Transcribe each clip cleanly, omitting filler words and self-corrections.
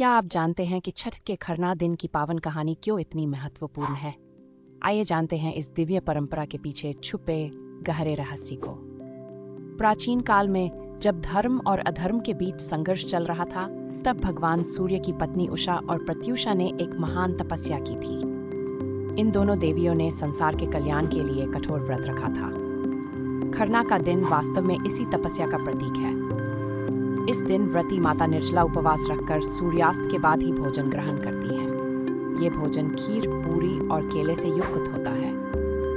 क्या आप जानते हैं कि छठ के खरना दिन की पावन कहानी क्यों इतनी महत्वपूर्ण है? आइए जानते हैं इस दिव्य परंपरा के पीछे छुपे गहरे रहस्य को। प्राचीन काल में जब धर्म और अधर्म के बीच संघर्ष चल रहा था, तब भगवान सूर्य की पत्नी उषा और प्रत्युषा ने एक महान तपस्या की थी। इन दोनों देवियों ने संसार के कल्याण के लिए कठोर व्रत रखा था। खरना का दिन वास्तव में इसी तपस्या का प्रतीक है। इस दिन व्रती माता निर्जला उपवास रखकर सूर्यास्त के बाद ही भोजन ग्रहण करती हैं। ये भोजन खीर, पूरी और केले से युक्त होता है,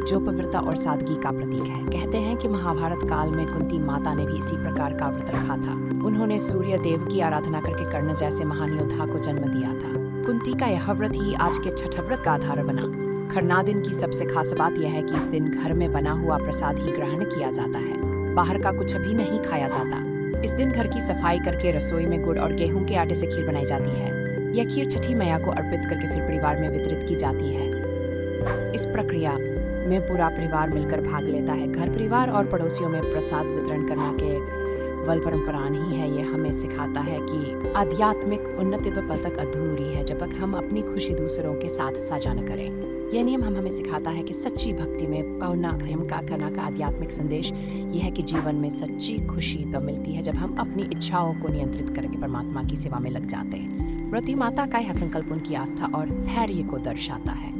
जो पवित्रता और सादगी का प्रतीक है। कहते हैं कि महाभारत काल में कुंती माता ने भी इसी प्रकार का व्रत रखा था। उन्होंने सूर्य देव की आराधना करके कर्ण जैसे महान योद्धा को जन्म दिया था। कुंती का यह व्रत ही आज के छठ व्रत का आधार बना। खरना दिन की सबसे खास बात यह है कि इस दिन घर में बना हुआ प्रसाद ही ग्रहण किया जाता है। बाहर का कुछ भी नहीं खाया जाता। इस दिन घर की सफाई करके रसोई में गुड़ और गेहूं के आटे से खीर बनाई जाती है। यह खीर छठी मैया को अर्पित करके फिर परिवार में वितरित की जाती है। इस प्रक्रिया में पूरा परिवार मिलकर भाग लेता है। घर परिवार और पड़ोसियों में प्रसाद वितरण करना केवल परंपरा नहीं है, यह हमें सिखाता है कि आध्यात्मिक उन्नति तक अधूरी है जब तक हम अपनी खुशी दूसरों के साथ साझा न करें। यह नियम हमें सिखाता है कि सच्ची भक्ति में पावना करना का आध्यात्मिक संदेश यह है कि जीवन में सच्ची खुशी तो मिलती है जब हम अपनी इच्छाओं को नियंत्रित करके परमात्मा की सेवा में लग जाते हैं। व्रती माता का यह संकल्प उनकी आस्था और धैर्य को दर्शाता है।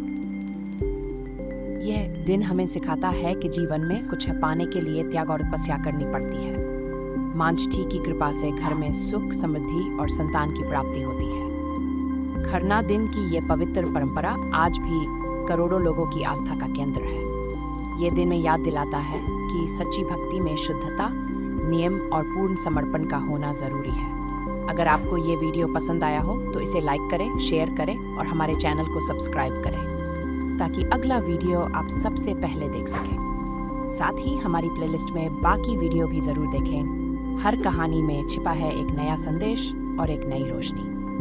यह दिन हमें सिखाता है कि जीवन में कुछ पाने के लिए त्याग और तपस्या करनी पड़ती है। माँ छठी की कृपा से घर में सुख, समृद्धि और संतान की प्राप्ति होती है। खरना दिन की ये पवित्र परंपरा आज भी करोड़ों लोगों की आस्था का केंद्र है। ये दिन में याद दिलाता है कि सच्ची भक्ति में शुद्धता, नियम और पूर्ण समर्पण का होना जरूरी है। अगर आपको ये वीडियो पसंद आया हो तो इसे लाइक करें, शेयर करें और हमारे चैनल को सब्सक्राइब करें ताकि अगला वीडियो आप सबसे पहले देख सकें। साथ ही हमारी प्लेलिस्ट में बाकी वीडियो भी जरूर देखें। हर कहानी में छिपा है एक नया संदेश और एक नई रोशनी।